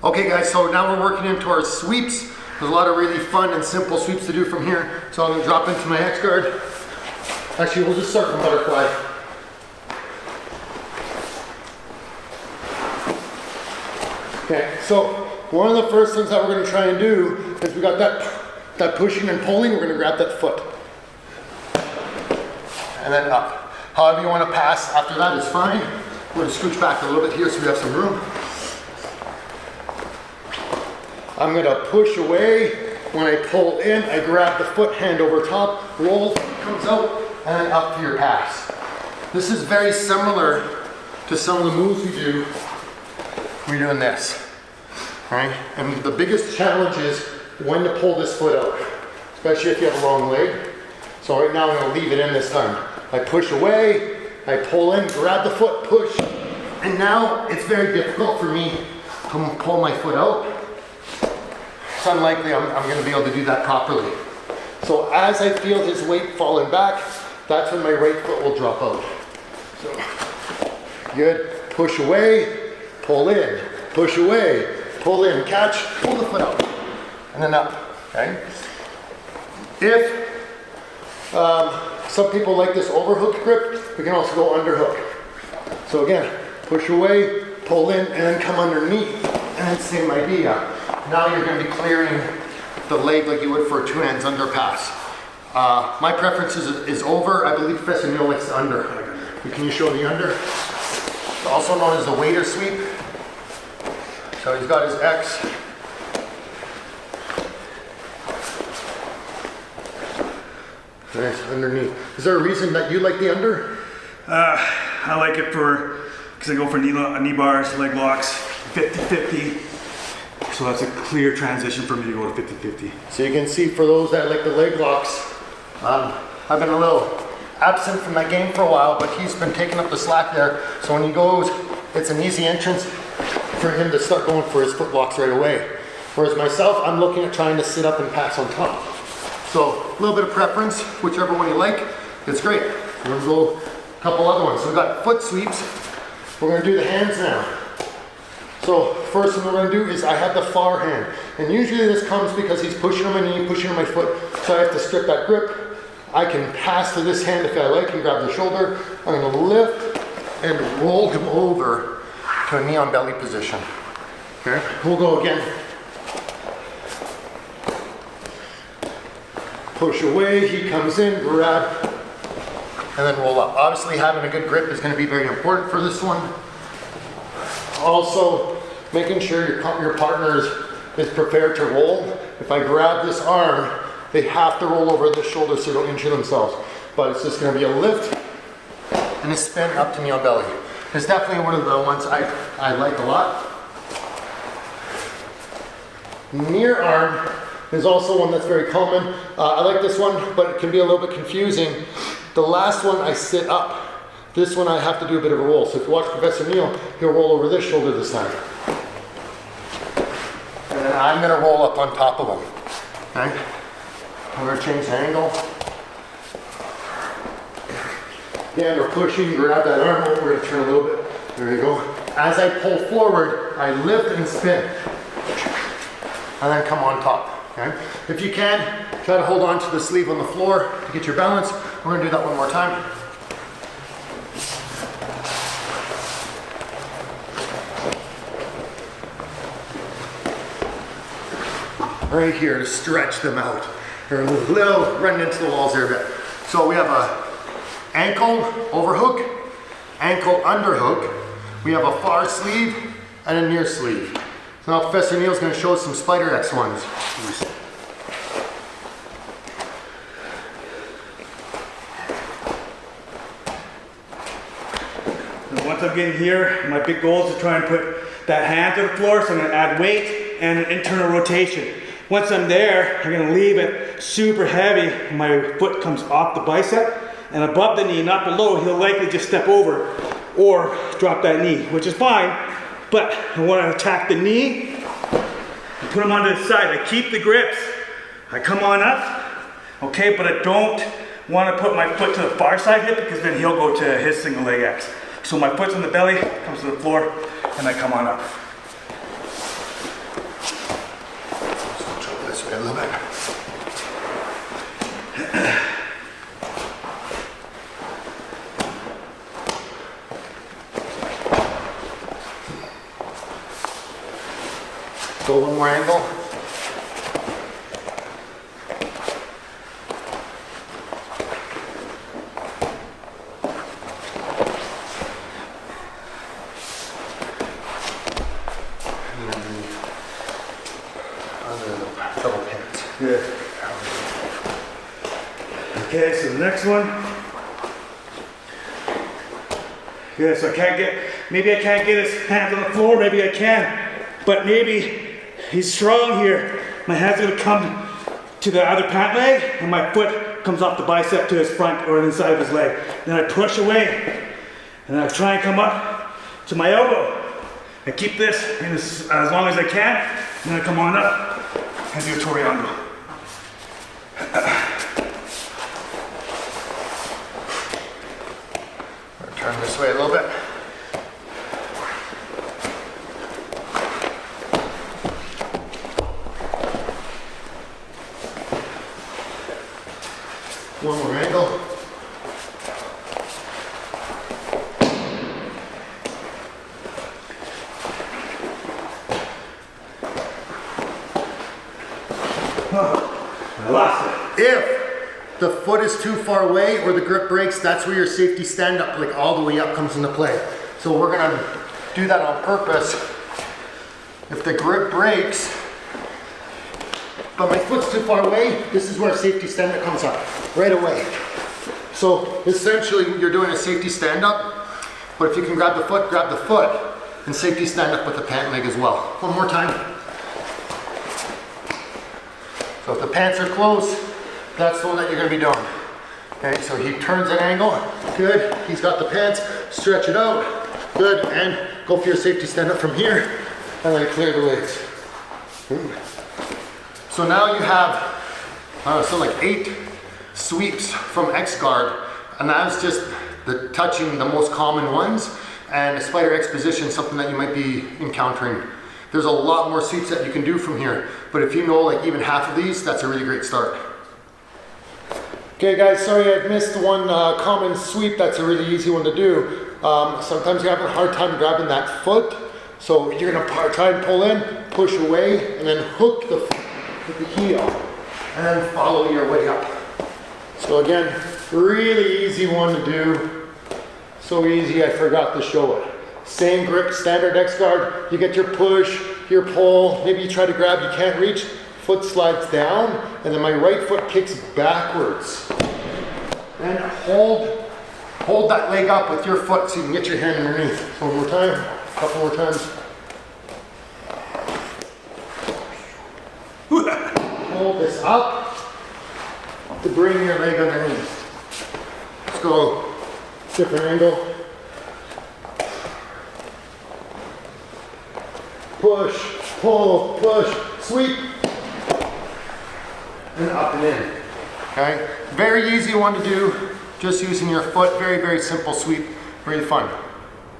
Okay guys, so now we're working into our sweeps. There's a lot of really fun and simple sweeps to do from here. So I'm gonna drop into my X guard. Actually, we'll just start from butterfly. Okay, so one of the first things that we're gonna try and do is we got that pushing and pulling, we're gonna grab that foot. And then up. However you wanna pass after that is fine. We're gonna scooch back a little bit here so we have some room. I'm gonna push away. When I pull in, I grab the foot, hand over top, roll, comes out, and then up to your pass. This is very similar to some of the moves we do when you're doing this. All right? And the biggest challenge is when to pull this foot out, especially if you have a long leg. So right now I'm gonna leave it in this time. I push away, I pull in, grab the foot, push, and now it's very difficult for me to pull my foot out. It's unlikely I'm going to be able to do that properly. So as I feel his weight falling back, that's when my right foot will drop out. So, good. Push away, pull in, push away, pull in, catch, pull the foot out, and then up. Okay. If some people like this overhook grip, we can also go underhook. So again, push away, pull in, and then come underneath, and then same idea. Now you're going to be clearing the leg like you would for a two hands under pass. My preference is over. I believe Professor Neil likes the under. Can you show the under? It's also known as the waiter sweep. So he's got his X. Nice, underneath. Is there a reason that you like the under? I like it because I go for knee bars, leg locks, 50-50. So that's a clear transition for me to go to 50-50. So you can see for those that like the leg locks, I've been a little absent from that game for a while, but he's been taking up the slack there. So when he goes, it's an easy entrance for him to start going for his foot locks right away. Whereas myself, I'm looking at trying to sit up and pass on top. So a little bit of preference, whichever one you like, it's great. We're gonna go a couple other ones. So we've got foot sweeps. We're gonna do the hands now. So first thing we're going to do is I have the far hand. And usually this comes because he's pushing on my knee, pushing on my foot, so I have to strip that grip. I can pass to this hand if I like and grab the shoulder. I'm going to lift and roll him over to a knee on belly position. Okay, we'll go again. Push away, he comes in, grab, and then roll up. Obviously having a good grip is going to be very important for this one. Also, making sure your partner is prepared to roll. If I grab this arm, they have to roll over this shoulder so they don't injure themselves. But it's just going to be a lift and a spin up to knee on belly. It's definitely one of the ones I like a lot. Near arm is also one that's very common. I like this one, but it can be a little bit confusing. The last one I sit up. This one I have to do a bit of a roll. So if you watch Professor Neil, he'll roll over this shoulder this time. And then I'm gonna roll up on top of him. Okay? I'm gonna change the angle. Again, we're pushing, grab that arm over, we're gonna turn a little bit. There you go. As I pull forward, I lift and spin. And then come on top. Okay? If you can, try to hold on to the sleeve on the floor to get your balance. We're gonna do that one more time. Right here to stretch them out. They're a little running into the walls there a bit. So we have a ankle overhook, ankle underhook. We have a far sleeve and a near sleeve. So now Professor Neil's going to show us some spider X ones. And once I'm getting here, my big goal is to try and put that hand to the floor, so I'm going to add weight and an internal rotation. Once I'm there, I'm going to leave it super heavy. My foot comes off the bicep and above the knee, not below. He'll likely just step over or drop that knee, which is fine. But I want to attack the knee and put him onto the side. I keep the grips. I come on up, okay, but I don't want to put my foot to the far side hip because then he'll go to his single leg X. So my foot's on the belly, comes to the floor, and I come on up. way a little bit. Go one more angle. Double pants. Good. Okay, so the next one. Good, so maybe I can't get his hands on the floor, maybe I can. But maybe he's strong here. My hand's gonna come to the other pant leg, and my foot comes off the bicep to his front or the inside of his leg. Then I push away, and I try and come up to my elbow. I keep this in as long as I can, and then I come on up and do a Toriano. Turn this way a little bit. One more angle. I lost it. If the foot is too far away or the grip breaks, that's where your safety stand up, like all the way up, comes into play. So we're gonna do that on purpose. If the grip breaks, but my foot's too far away, this is where safety stand up comes up, right away. So essentially you're doing a safety stand up, but if you can grab the foot, and safety stand up with the pant leg as well. One more time. So if the pants are closed, that's the one that you're gonna be doing. Okay, so he turns an angle, good. He's got the pants, stretch it out, good, and go for your safety stand up from here, and then clear the legs. So now you have, like 8 sweeps from X-Guard, and that's just touching the most common ones, and a Spider X position, something that you might be encountering. There's a lot more sweeps that you can do from here, but if you know like even half of these, that's a really great start. Okay guys, sorry I missed one common sweep. That's a really easy one to do. Sometimes you have a hard time grabbing that foot, so you're gonna try and pull in, push away, and then hook the foot with the heel, and then follow your way up. So again, really easy one to do. So easy I forgot to show it. Same grip, standard X-Guard. You get your push, your pull, maybe you try to grab, you can't reach, foot slides down, and then my right foot kicks backwards. And hold that leg up with your foot so you can get your hand underneath. So one more time, a couple more times. Hold this up to bring your leg underneath. Let's go, different angle. Push, pull, push, sweep, and up and in. Okay, very easy one to do, just using your foot. Very, very simple sweep, really fun.